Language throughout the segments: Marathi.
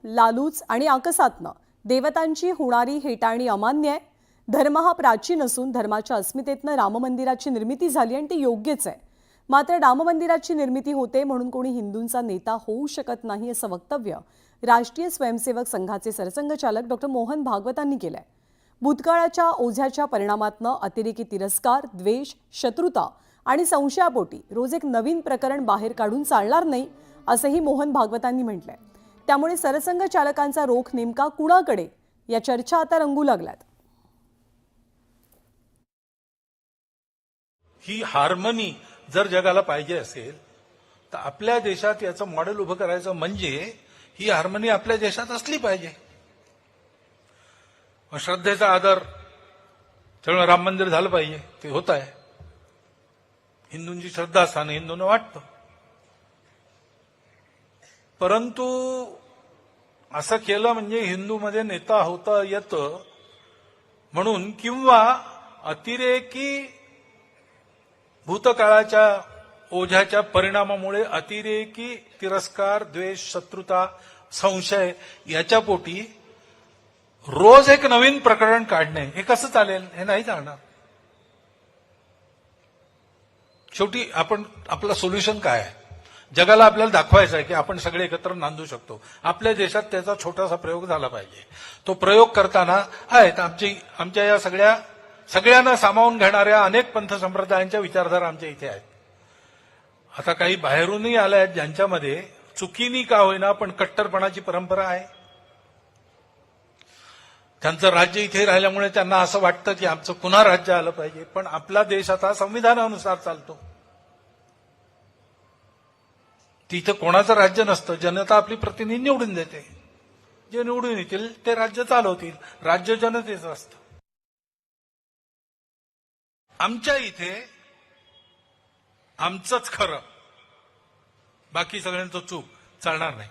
लालूच आणि आकसातनं देवतांची होणारी हेटाळणी अमान्य आहे। धर्म हा प्राचीन असून धर्माच्या अस्मितेतनं राम मंदिराची निर्मिती झाली आणि ती योग्यच आहे। मात्र राम मंदिराची निर्मिती होते म्हणून कोणी हिंदूंचा नेता होऊ शकत नाही असं वक्तव्य राष्ट्रीय स्वयंसेवक संघाचे सरसंघचालक डॉ. मोहन भागवतांनी केलंय। भूतकाळाच्या ओझ्याच्या परिणामातनं अतिरेकी तिरस्कार, द्वेष, शत्रुता आणि संशयापोटी रोज एक नवीन प्रकरण बाहेर काढून चालणार नाही असंही मोहन भागवतांनी म्हटलंय। त्यामुळे सरसंघचालकांचा रोख नेमका कुणाकडे या चर्चा आता रंगू लागल्यात। ही हार्मनी जर जगाला पाहिजे असेल तर आपल्या देशात याचं मॉडेल उभं करायचं म्हणजे ही हार्मनी आपल्या देशात असली पाहिजे। श्रद्धेचा आदर त्यामुळे राम मंदिर झालं पाहिजे, ते होत आहे। हिंदूंची श्रद्धास्थान हिंदूंना वाटतं, परंतु असं केलं म्हणजे हिंदूमध्ये नेता होता येतं म्हणून किंवा अतिरेकी भूतकाळाच्या ओझ्याच्या परिणामामुळे अतिरेकी तिरस्कार, द्वेष, शत्रुता, संशय याच्या पोटी रोज एक नवीन प्रकरण काढणे हे कसं चालेल? हे नाही चालणार। शेवटी आपलं सोल्युशन काय आहे? जगाला आपल्याला दाखवायचं आहे की आपण सगळे एकत्र नांदू शकतो। आपल्या देशात त्याचा छोटासा प्रयोग झाला पाहिजे। तो प्रयोग करताना आहेत आमच्या या सगळ्यांना सामावून घेणाऱ्या अनेक पंथ संप्रदायांच्या विचारधारा आमच्या इथे आहेत। आता काही बाहेरूनही आल्या आहेत ज्यांच्यामध्ये चुकीनी का होईना पण कट्टरपणाची परंपरा आहे। त्यांचं राज्य इथे राहिल्यामुळे त्यांना असं वाटतं की आमचं पुन्हा राज्य आलं पाहिजे, पण आपला देश आता संविधानानुसार चालतो। तिथे कोणाचं राज्य नसतं, जनता आपली प्रतिनिधी निवडून देते, जे निवडून येतील ते राज्य चालवतील, राज्य जनतेचं असतं। आमच्या इथे आमचंच खरं, बाकी सगळ्यांचं चूक चालणार नाही।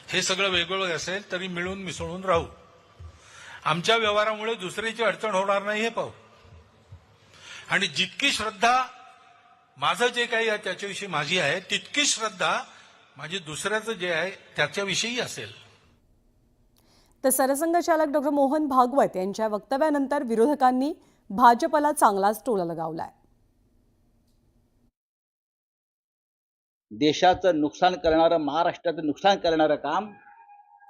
हे सगळं वेगवेगळं असेल तरी मिळून मिसळून राहू। आमच्या व्यवहारामुळे दुसऱ्याची अडचण होणार नाही हे पाहू। आणि जितकी श्रद्धा माझं जे काही आहे त्याच्याविषयी माझी आहे तितकी श्रद्धा माझी दुसऱ्याचं जे आहे त्याच्याविषयी असेल। तर सरसंघचालक डॉ. मोहन भागवत यांच्या वक्तव्यानंतर विरोधकांनी भाजपला चांगलाच टोला लगावलाय। देशाचं नुकसान करणारं, महाराष्ट्राचं नुकसान करणारं काम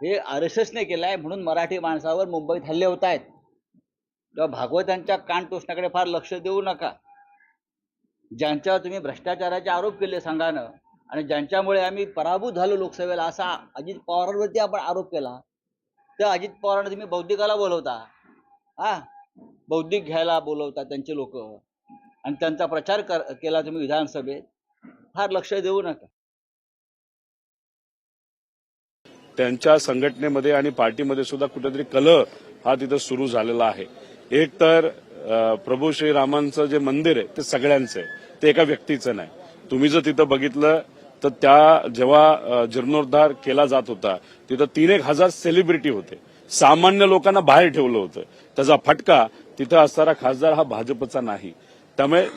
हे RSSने केलं आहे म्हणून मराठी माणसावर मुंबईत हल्ले होत आहेत। तेव्हा भागवतांच्या कान टोचण्याकडे फार लक्ष देऊ नका। ज्यांच्यावर तुम्ही भ्रष्टाचाराचे आरोप केले संघानं आणि ज्यांच्यामुळे आम्ही पराभूत झालो लोकसभेला असा अजित पवारांवरती आपण आरोप केला, त्या अजित पवारांना तुम्ही बौद्धिकाला बोलवता, बौद्धिक घ्यायला बोलवता त्यांचे लोक, आणि त्यांचा प्रचार केला तुम्ही विधानसभेत। फार लक्ष देऊ नका। त्यांच्या संघटनेमध्ये आणि पार्टीमध्ये सुद्धा कुठेतरी कलह हा तिथं सुरू झालेला आहे। एक तर प्रभू श्रीरामांचं जे मंदिर आहे ते सगळ्यांचं आहे, ते एका व्यक्तीचं नाही। तुम्ही जर तिथं बघितलं तर त्या जेव्हा जीर्णोद्धार केला जात होता तिथं 3,000 सेलिब्रिटी होते, सामान्य लोकांना बाहेर ठेवलं होतं। त्याचा फटका तिथं असणारा खासदार हा भाजपचा नाही। त्यामुळे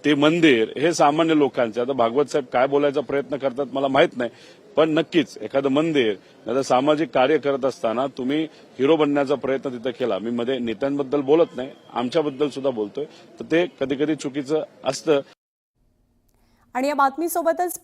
ते मंदिर हे सामान्य लोकांचे। आता भागवत साहेब काय बोलायचा प्रयत्न करतात मला माहित नाही, पण नक्कीच एखादं मंदिर आता सामाजिक कार्य करत असताना तुम्ही हिरो बनण्याचा प्रयत्न तिथं केला। मी मध्ये नेत्यांबद्दल बोलत नाही, आमच्याबद्दल सुद्धा बोलतोय, तर ते कधी कधी चुकीचं असतं। आणि या बातमीसोबतच